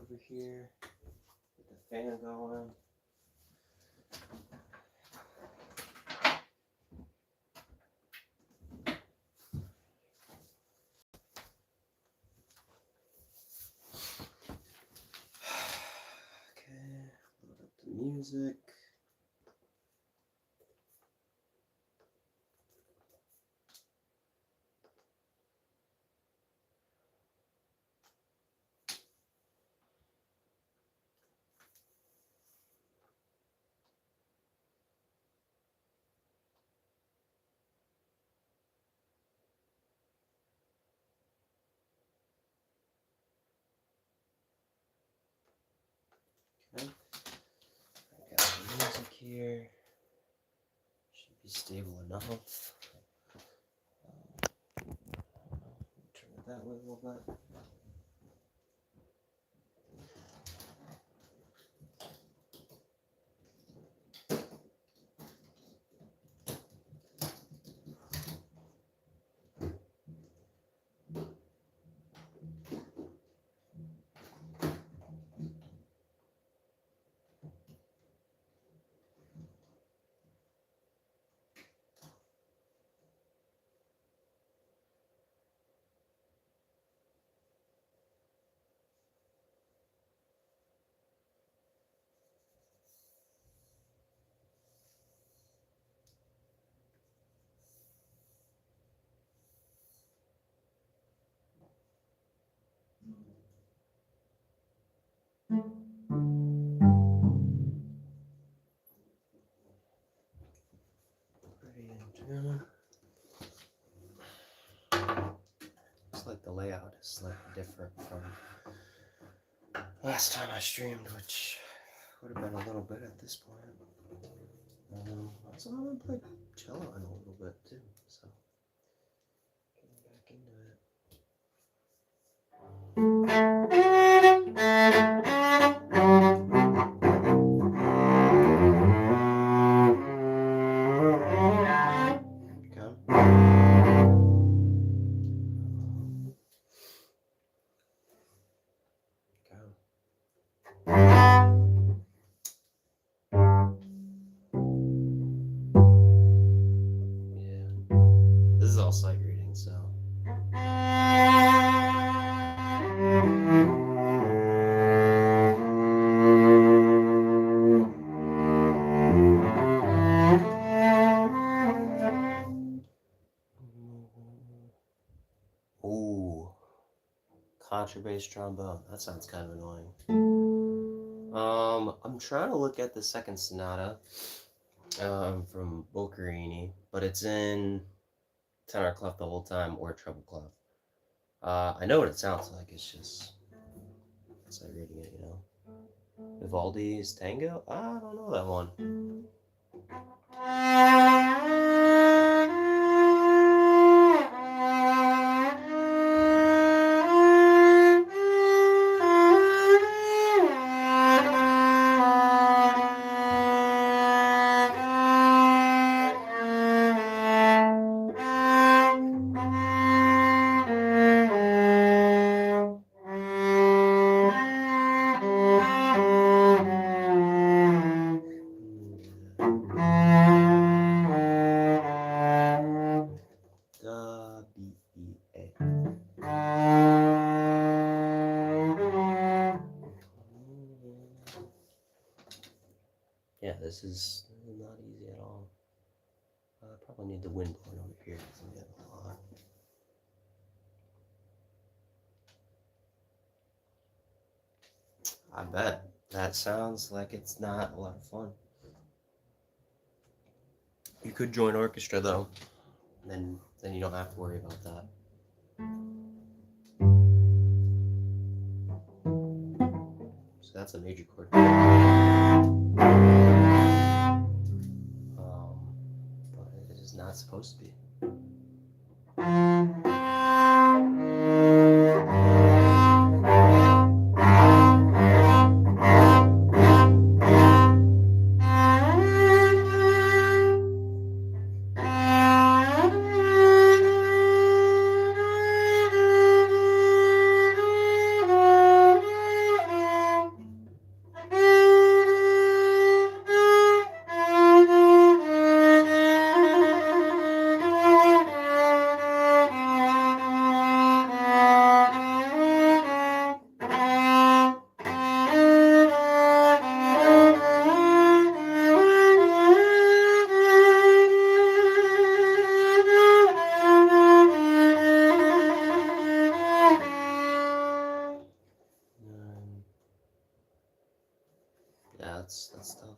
over here. Get the fan going. Okay, load up the music. Okay, I got the music here. Should be stable enough. Turn it that way a little bit. Ready and tune. Looks like the layout is slightly different from last time I streamed, which would have been a little bit at this point. Also, I'm gonna play cello in a little bit too, so getting back into it. This is all sight reading, so. Ooh, contrabass trombone. That sounds kind of annoying. I'm trying to look at the second sonata from Boccherini, but it's in tenor clef the whole time or treble clef. I know what it sounds like. It's just sight reading it, you know. Vivaldi's Tango? I don't know that one. Yeah, this is not easy at all. I probably need the wind blowing over here because I'm getting a lot. I bet. That sounds like it's not a lot of fun. You could join orchestra though. Then you don't have to worry about that. So that's a major chord. But it is not supposed to be. that's tough.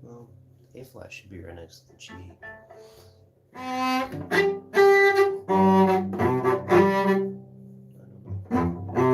Well, A flat should be right next to the G. I don't know.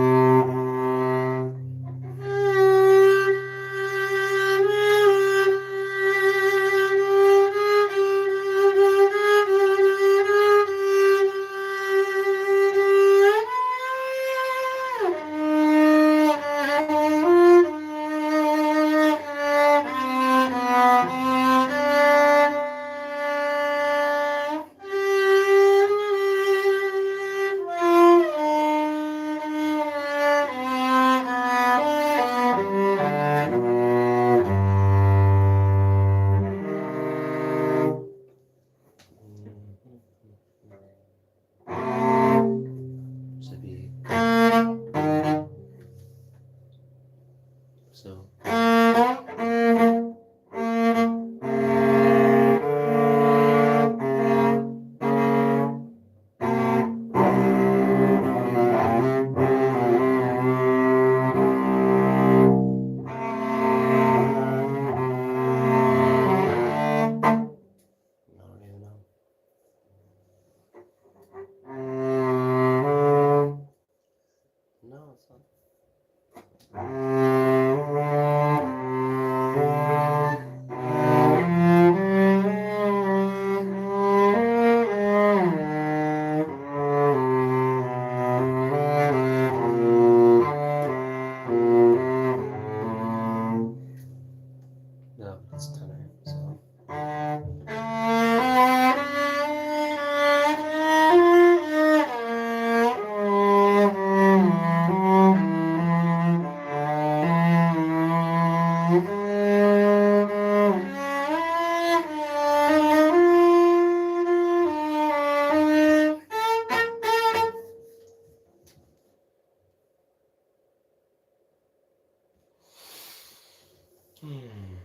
Should be so. I don't even know. No, it's not. No, it's tenor. So. Hmm.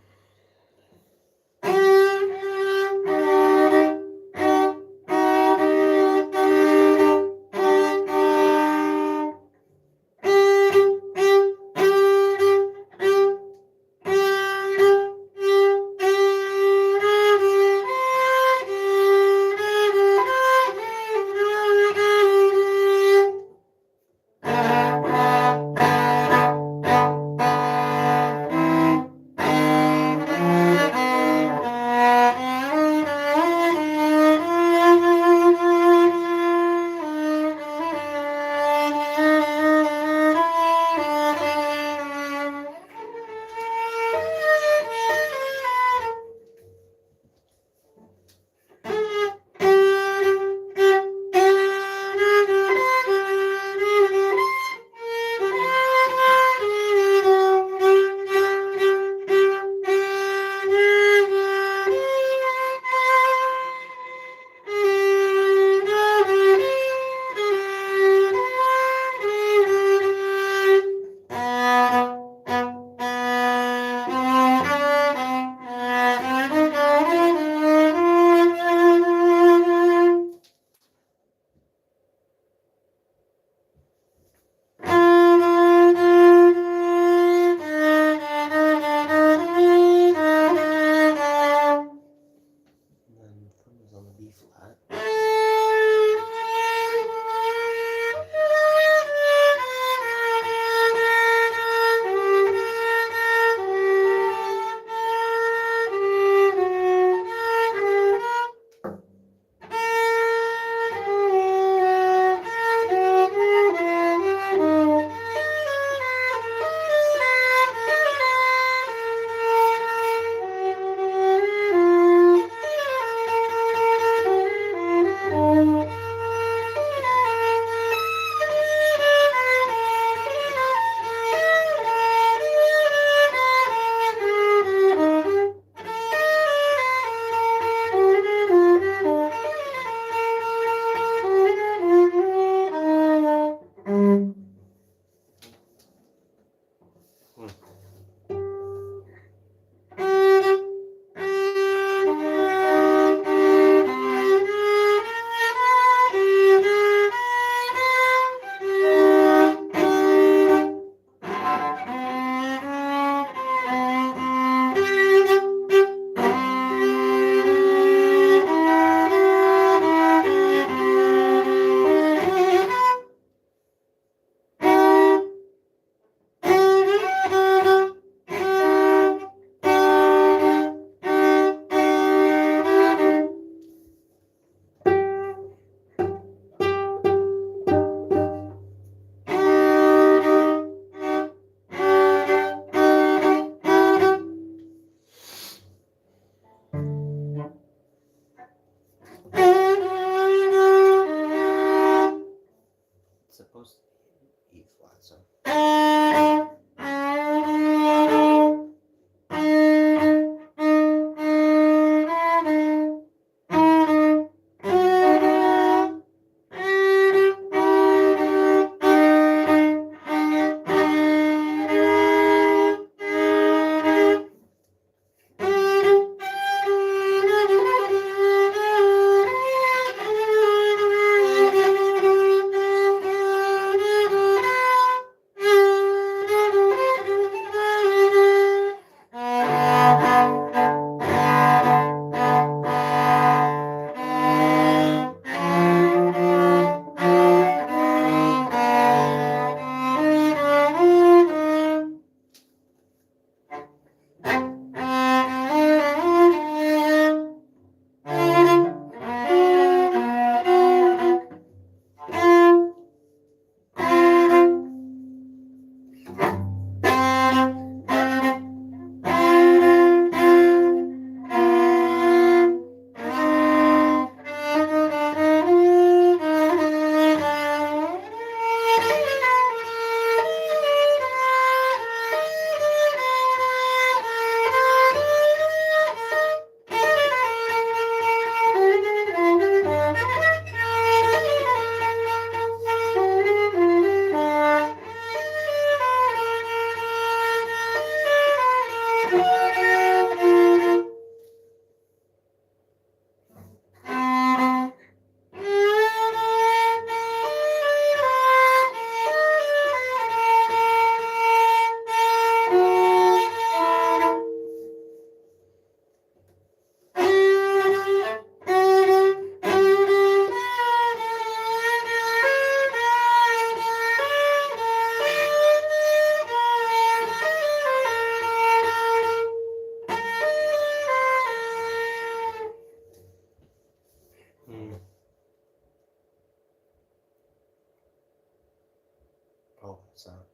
It's not.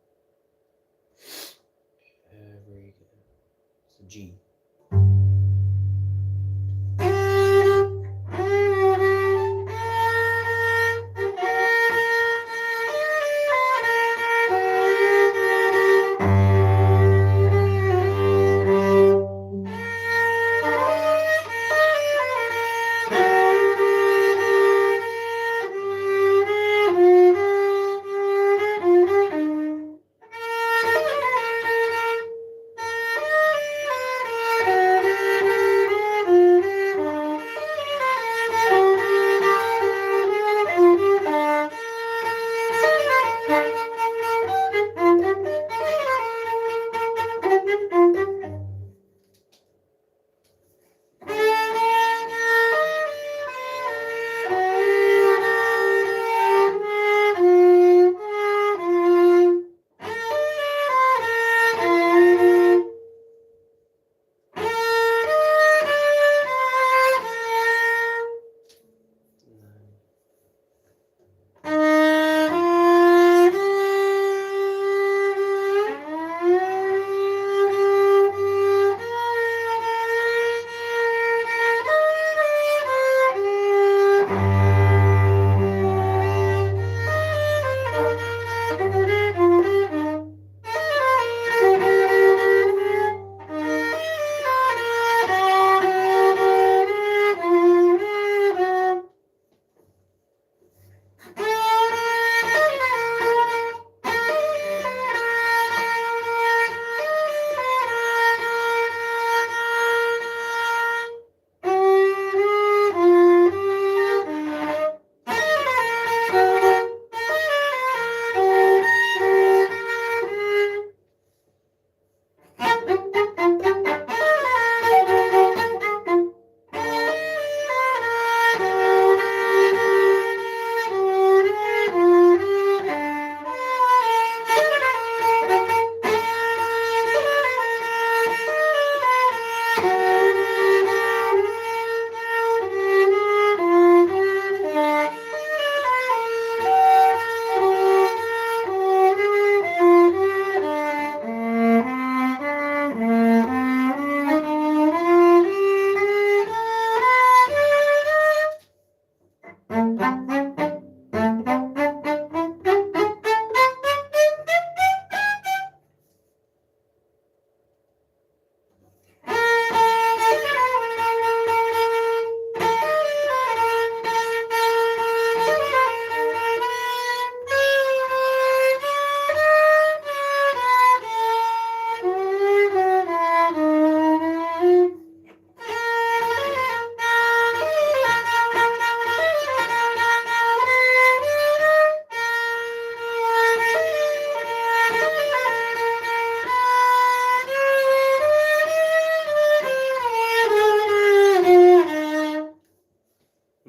Very good. It's a G.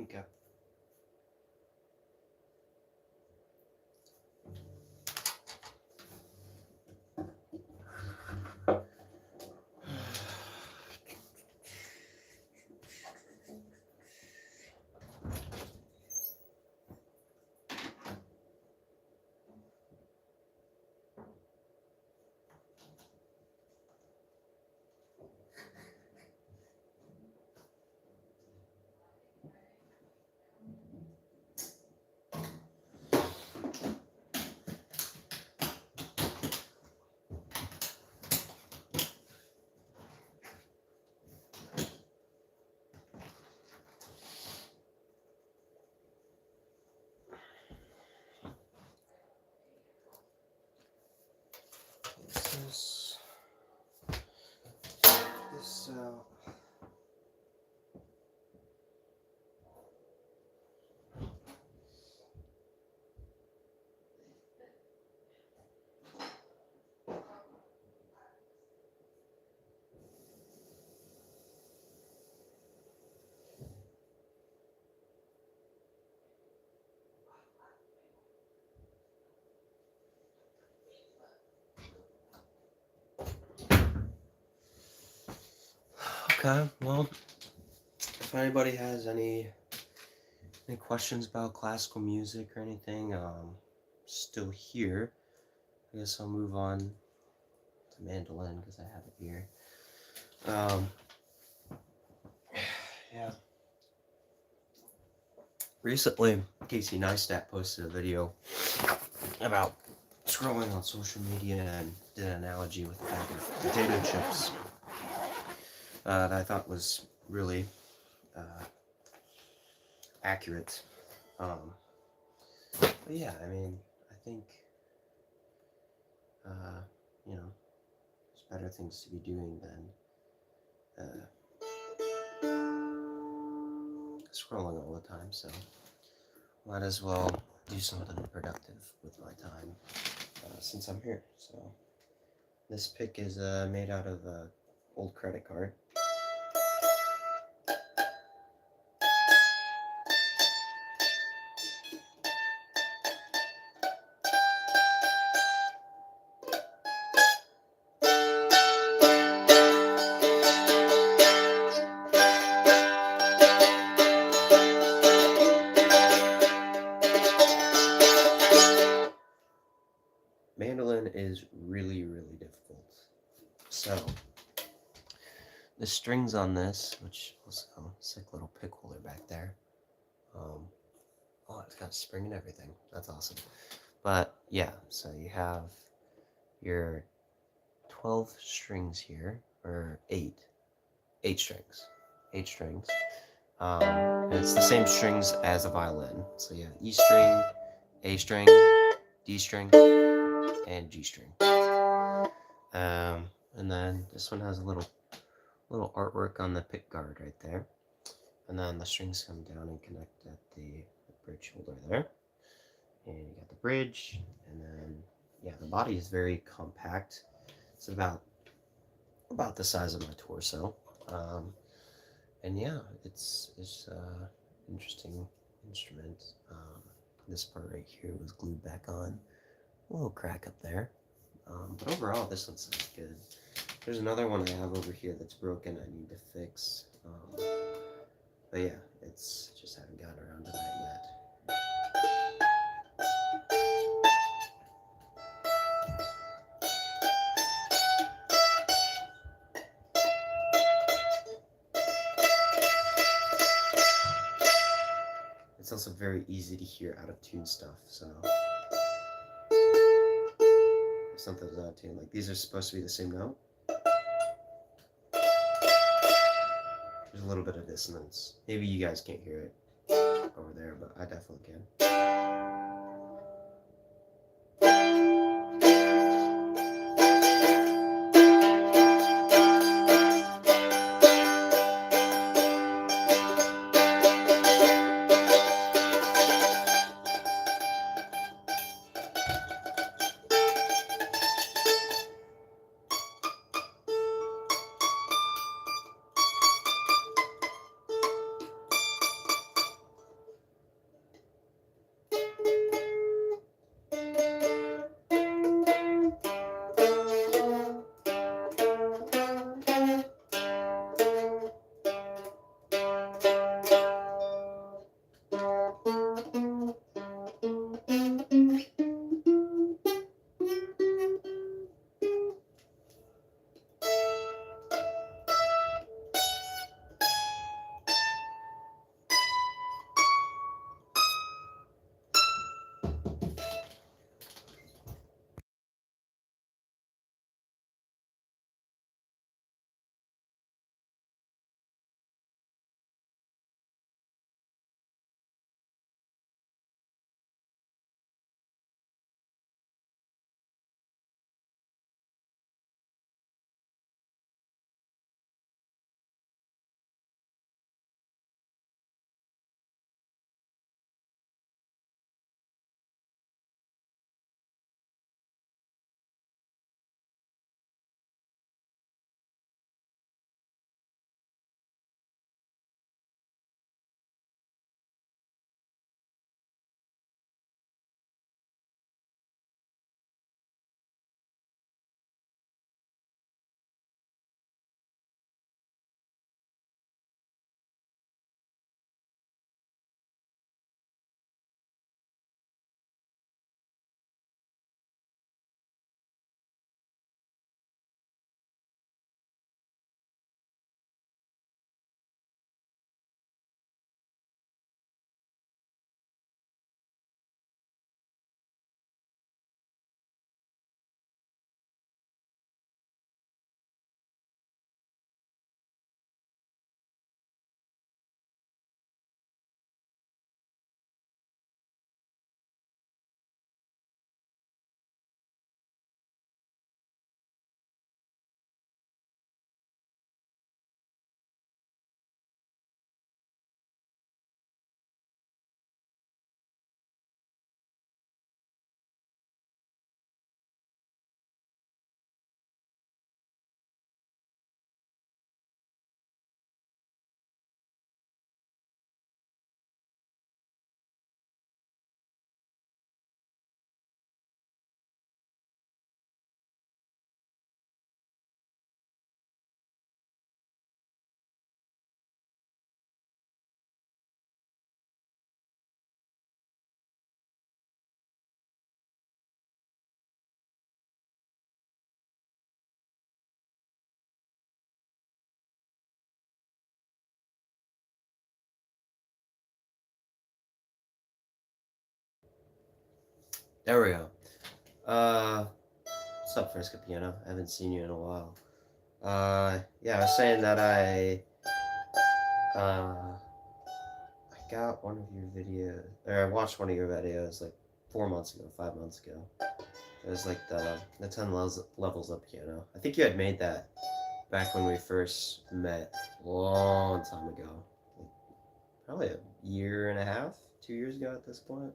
Okay. This out. Okay, well, if anybody has any questions about classical music or anything, still here. I guess I'll move on to mandolin because I have it here. Yeah. Recently, Casey Neistat posted a video about scrolling on social media and did an analogy with a bag of potato chips that I thought was really accurate. But yeah, I mean, I think, you know, there's better things to be doing than scrolling all the time, so might as well do something productive with my time since I'm here. So this pick is made out of an old credit card. Mandolin is really, really difficult. So the strings on this, which also sick little pick holder back there. Oh, it's got a spring and everything. That's awesome. But yeah, so you have your 12 strings here, or 8 strings. 8 strings. And it's the same strings as a violin. So you have E string, A string, D string, and G string. And then this one has a little artwork on the pick guard right there. And then the strings come down and connect at the bridge holder there. And you got the bridge, and then yeah, the body is very compact. It's about the size of my torso. And yeah, it's interesting instrument. This part right here was glued back on. A little crack up there. But overall, this one sounds good. There's another one I have over here that's broken I need to fix. But yeah, it's just haven't gotten around to that yet. It's also very easy to hear out of tune stuff, so if something's out of tune, like these are supposed to be the same note, there's a little bit of dissonance. Maybe you guys can't hear it over there, but I definitely can. There we go. Uh, what's up, Frisco Piano? I haven't seen you in a while. Yeah, I was saying that I got one of your videos, or I watched one of your videos like 4 months ago, 5 months ago. It was like the 10 levels up piano. I think you had made that back when we first met a long time ago. Like, probably a year and a half, 2 years ago at this point.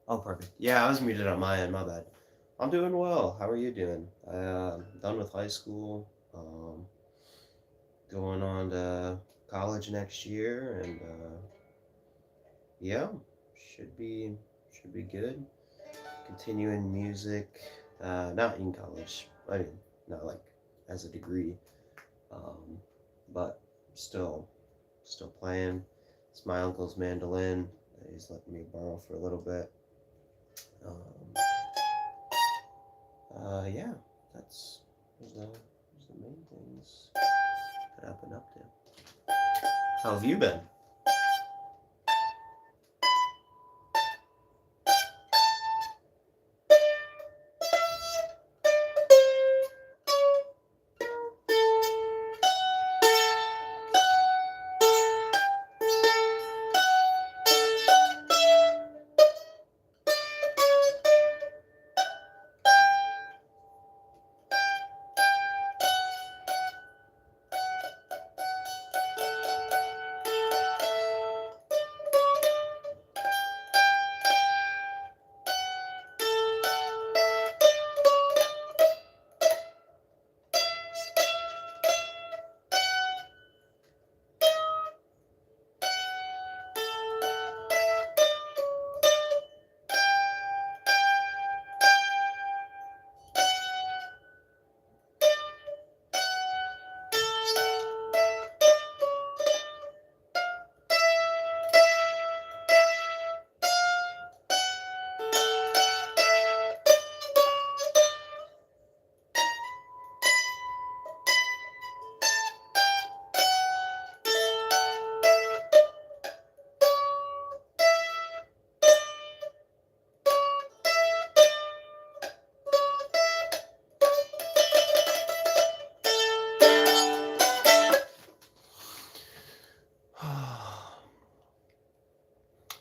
Oh, perfect. Yeah, I was muted on my end. My bad. I'm doing well. How are you doing? Done with high school. Going on to college next year, and yeah, should be should be good. Continuing music, not in college. I mean, not like as a degree, um, but still playing. It's my uncle's mandolin that he's letting me borrow for a little bit. Um, yeah, that's those the main things that I've been up to. How have you been?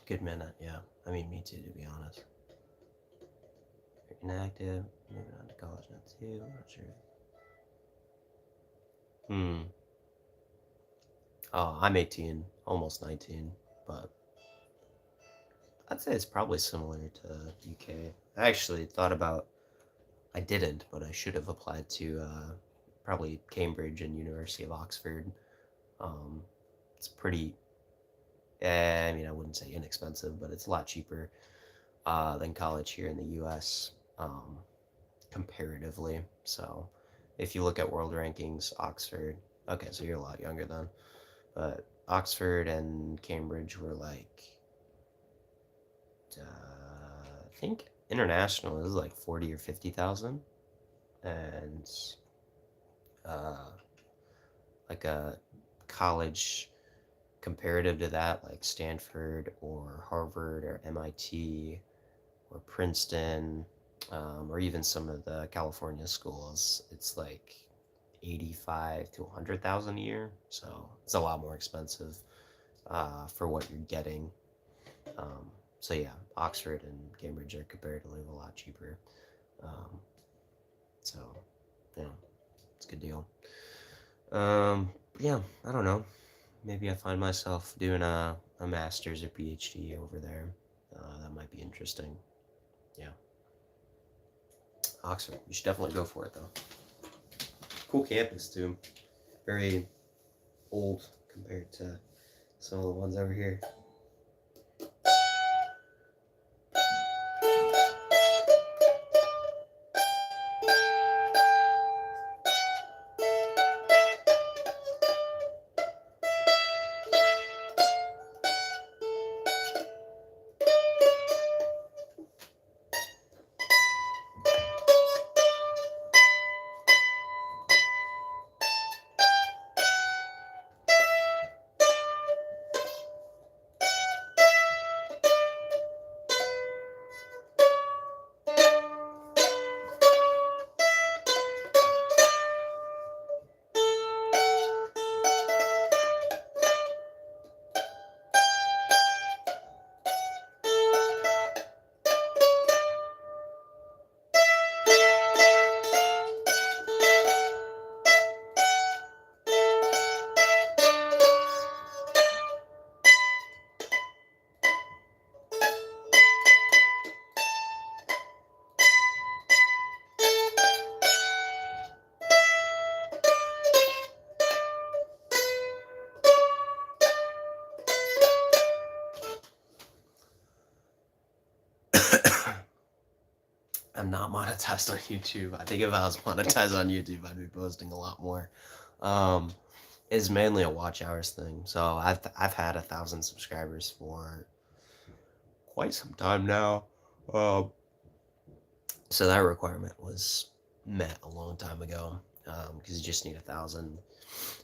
Good minute, yeah. I mean, me too, to be honest. Inactive, moving on to college now too. I'm not sure. Hmm. Oh, I'm 18, almost 19, but I'd say it's probably similar to UK. I actually thought about, I didn't, but I should have applied to probably Cambridge and University of Oxford. Um, it's pretty, I mean, I wouldn't say inexpensive, but it's a lot cheaper than college here in the US, comparatively. So if you look at world rankings, Oxford, okay, so you're a lot younger then, but Oxford and Cambridge were like, I think international is like 40 or 50,000, and uh, like a college comparative to that, like Stanford or Harvard or MIT or Princeton, or even some of the California schools, it's like 85 to 100,000 a year, so it's a lot more expensive for what you're getting. So yeah, Oxford and Cambridge are comparatively a lot cheaper. Um, so yeah, it's a good deal. Yeah, I don't know. Maybe I find myself doing a master's or PhD over there. That might be interesting. Yeah, Oxford. You should definitely go for it though. Cool campus too. Very old compared to some of the ones over here. I'm not monetized on YouTube. I think if I was monetized on YouTube, I'd be posting a lot more. Um, it's mainly a watch hours thing. So I've had 1,000 subscribers for quite some time now. Um, so that requirement was met a long time ago. Because you just need 1,000.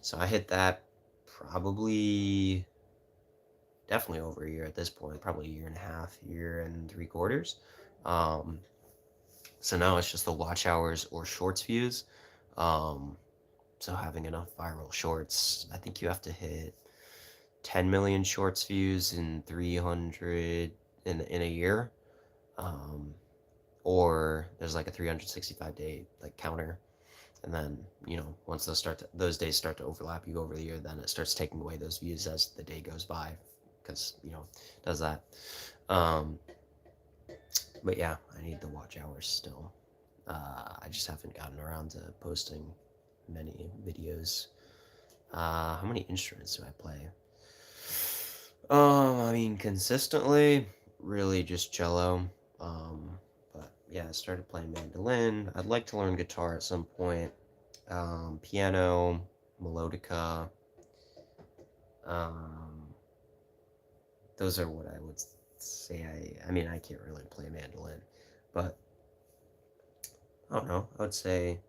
So I hit that probably definitely over a year at this point, probably a year and a half, year and 3/4. Um, so now it's just the watch hours or shorts views. Um, so having enough viral shorts, I think you have to hit 10 million shorts views in 300 in a year. Um, or there's like a 365-day like counter, and then once those days start to overlap, you go over the year, then it starts taking away those views as the day goes by, because it does that. um but yeah, I need the watch hours still. I just haven't gotten around to posting many videos. How many instruments do I play? I mean, consistently, really just cello. But yeah, I started playing mandolin. I'd like to learn guitar at some point. Piano, melodica. Um, those are what I would say. I mean, I can't really play mandolin, but I don't know. I would say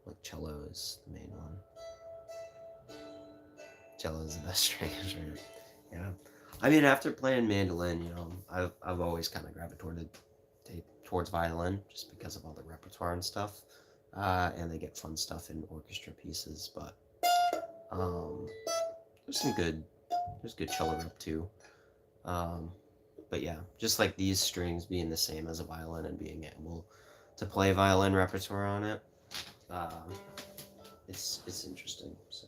like cello is the main one. Cello is the best string instrument. Yeah. I mean, after playing mandolin, I've always kind of gravitated towards violin just because of all the repertoire and stuff. And they get fun stuff in orchestra pieces, but um, there's good cello rep too. Um, but yeah, just like these strings being the same as a violin and being able to play violin repertoire on it, uh, it's interesting. So.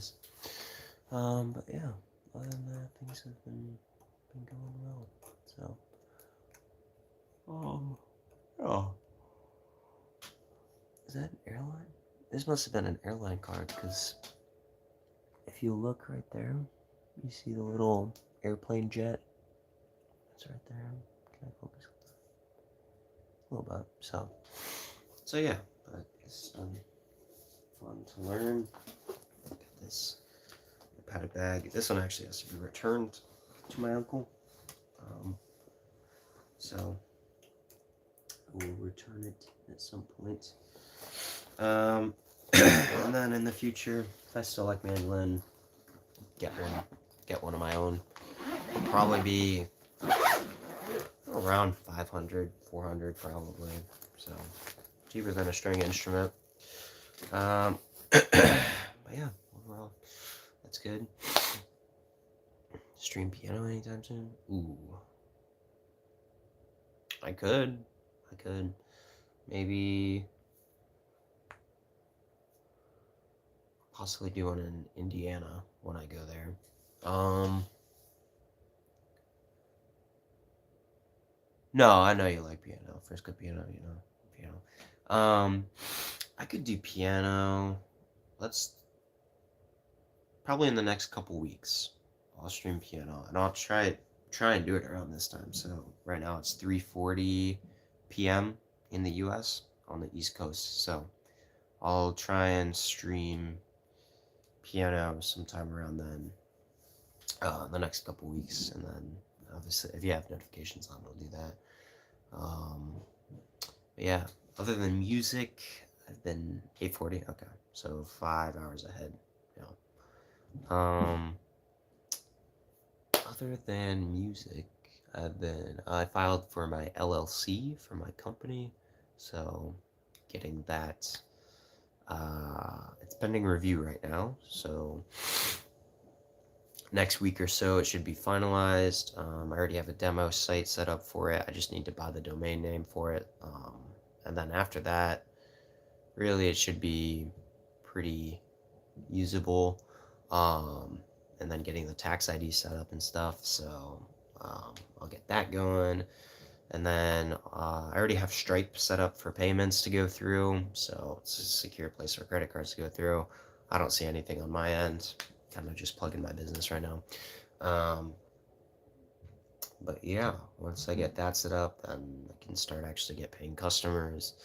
this. But yeah, other than that, things have been going well. So, oh, is that an airline? This must have been an airline card, because if you look right there, you see the little airplane jet. It's right there. Can I focus on that? A little bit. So yeah, but it's fun to learn. Look at this padded bag. This one actually has to be returned to my uncle. So I will return it at some point. And then in the future, if I still like mandolin, get one of my own. It'll probably be around 500, 400 probably. So cheaper than a string instrument. But yeah, overall, that's good. Stream piano anytime soon? Ooh. I could. Maybe possibly do one in Indiana when I go there. No, I know you like piano. Frisco piano, piano. I could do piano. Let's probably in the next couple weeks. I'll stream piano, and I'll try and do it around this time. So right now it's 3:40 p.m. in the U.S. on the East Coast. So I'll try and stream piano sometime around then, the next couple weeks, and then obviously if you have notifications on, it'll do that. But yeah, other than music, I've been 8:40. Okay, so 5 hours ahead. Other than music, I filed for my LLC for my company, so getting that. It's pending review right now, so next week or so it should be finalized. I already have a demo site set up for it. I just need to buy the domain name for it. And then after that, really it should be pretty usable. And then getting the tax ID set up and stuff. So I'll get that going. And then I already have Stripe set up for payments to go through. So it's a secure place for credit cards to go through. I don't see anything on my end. Kind of just plugging my business right now. But yeah, once I get that set up, then I can start actually get paying customers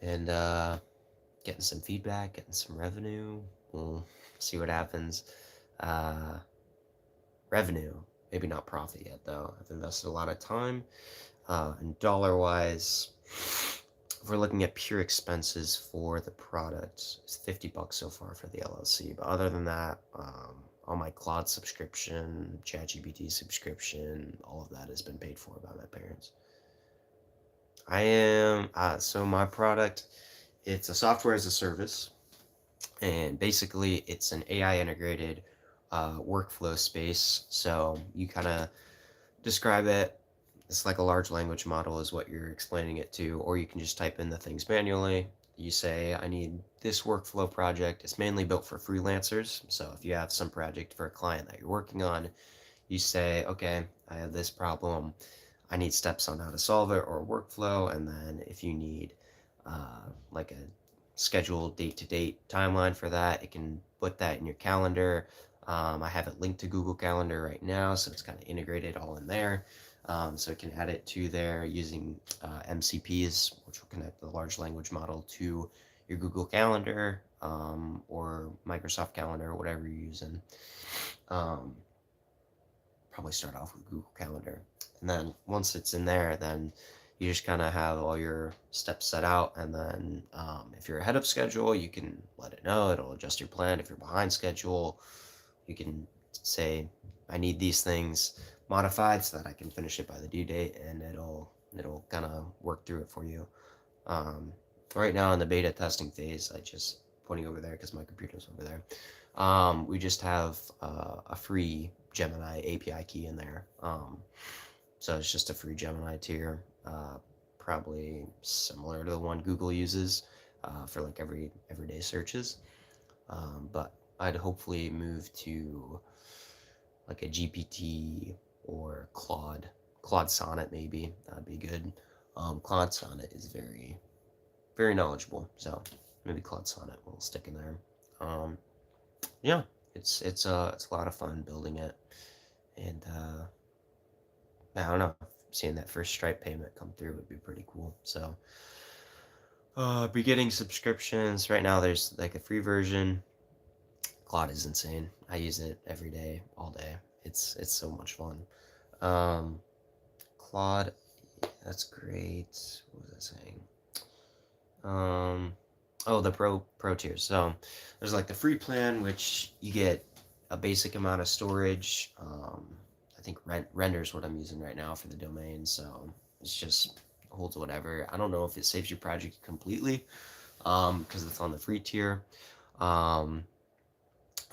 and getting some feedback, getting some revenue. We'll see what happens. Revenue, maybe not profit yet though. I've invested a lot of time. And dollar-wise, if we're looking at pure expenses for the product, it's $50 so far for the LLC. But other than that, all my cloud subscription, ChatGPT subscription, all of that has been paid for by my parents. So my product, it's a software as a service, and basically it's an AI integrated workflow space. So you kind of describe it. It's like a large language model is what you're explaining it to, or you can just type in the things manually. You say, I need this workflow project. It's mainly built for freelancers. So if you have some project for a client that you're working on, you say, okay, I have this problem. I need steps on how to solve it or a workflow. And then if you need like a scheduled date-to-date timeline for that, it can put that in your calendar. I have it linked to Google Calendar right now, so it's kind of integrated all in there. So it can add it to there using MCPs, which will connect the large language model to your Google Calendar or Microsoft Calendar, or whatever you're using. Probably start off with Google Calendar. And then once it's in there, then you just kind of have all your steps set out. And then if you're ahead of schedule, you can let it know. It'll adjust your plan. If you're behind schedule, you can say, I need these things modified so that I can finish it by the due date, and it'll kind of work through it for you. Right now in the beta testing phase, I just pointing over there because my computer's over there. We just have a free Gemini API key in there. So it's just a free Gemini tier, probably similar to the one Google uses for like everyday searches. But I'd hopefully move to like a GPT or Claude Sonnet maybe. That'd be good. Claude Sonnet is very very knowledgeable, so maybe Claude Sonnet will stick in there. Um, yeah, it's a lot of fun building it, and I don't know, seeing that first Stripe payment come through would be pretty cool. So be getting subscriptions right now. There's like a free version. Claude is insane. I use it every day, all day. It's so much fun. Um, Claude, that's great. What was I saying? Um, oh, the pro tiers. So there's like the free plan, which you get a basic amount of storage. I think render's what I'm using right now for the domain, so it's just holds whatever. I don't know if it saves your project completely, because it's on the free tier. Um,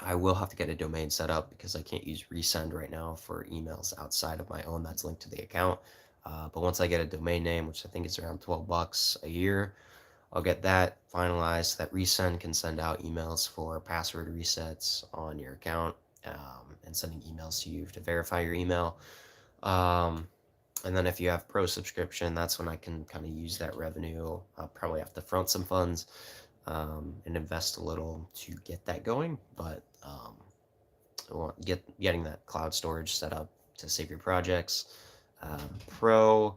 I will have to get a domain set up because I can't use resend right now for emails outside of my own that's linked to the account. But once I get a domain name, which I think is around $12 a year, I'll get that finalized. That resend can send out emails for password resets on your account, and sending emails to you to verify your email. Um, and then if you have pro subscription, that's when I can kind of use that revenue. I'll probably have to front some funds, and invest a little to get that going. But getting that cloud storage set up to save your projects. Pro,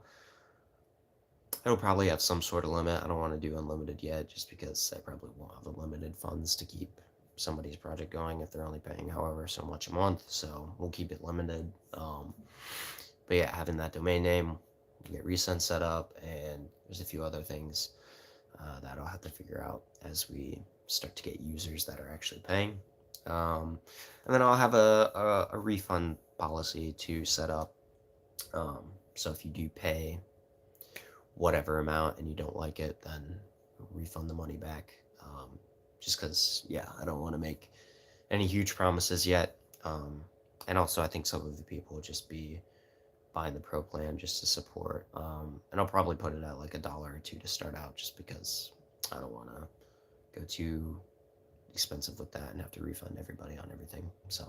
it'll probably have some sort of limit. I don't want to do unlimited yet, just because I probably won't have unlimited funds to keep somebody's project going if they're only paying however so much a month. So we'll keep it limited. But yeah, having that domain name, get resend set up, and there's a few other things that I'll have to figure out as we start to get users that are actually paying. And then I'll have a refund policy to set up. So if you do pay whatever amount and you don't like it, then refund the money back. Just because, yeah, I don't want to make any huge promises yet. And also, I think some of the people will just be buying the pro plan just to support. And I'll probably put it at like $1 or $2 to start out, just because I don't want to go too expensive with that and have to refund everybody on everything. So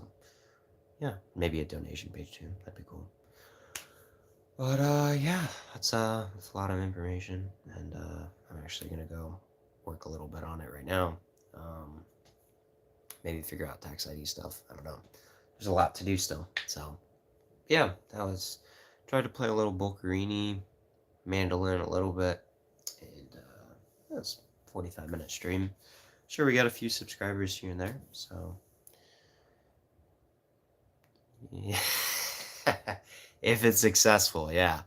yeah, maybe a donation page too. That'd be cool. But yeah, that's a lot of information, and I'm actually gonna go work a little bit on it right now. Um, Maybe figure out tax ID stuff. I don't know. There's a lot to do still. So yeah, that was tried to play a little Boccherini, mandolin a little bit, and that's 45-minute stream. Sure, we got a few subscribers here and there, so yeah. If it's successful, yeah,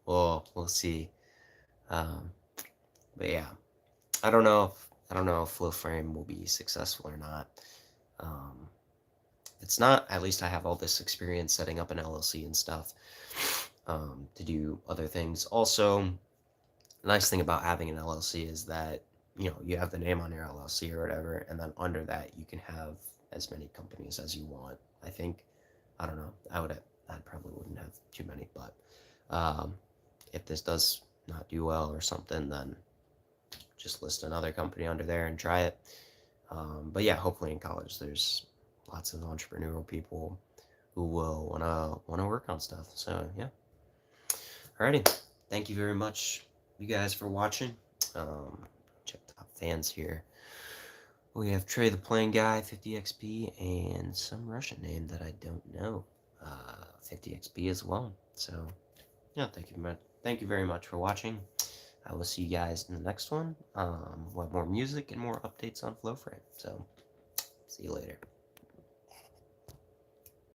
we'll see. Um, but yeah, I don't know if Flow Frame will be successful or not. Um, it's not. At least I have all this experience setting up an LLC and stuff, to do other things. Also, the nice thing about having an LLC is that you have the name on your LLC or whatever, and then under that you can have as many companies as you want. I think. I don't know. I probably wouldn't have too many, but if this does not do well or something, then just list another company under there and try it. But yeah, hopefully in college there's lots of entrepreneurial people who will wanna work on stuff. So yeah. Alrighty. Thank you very much, you guys, for watching. Check top fans here. We have Trey the Plane Guy, 50 XP, and some Russian name that I don't know, 50 XP as well. So yeah, thank you very much for watching. I will see you guys in the next one. We'll have more music and more updates on FlowFrame. So see you later.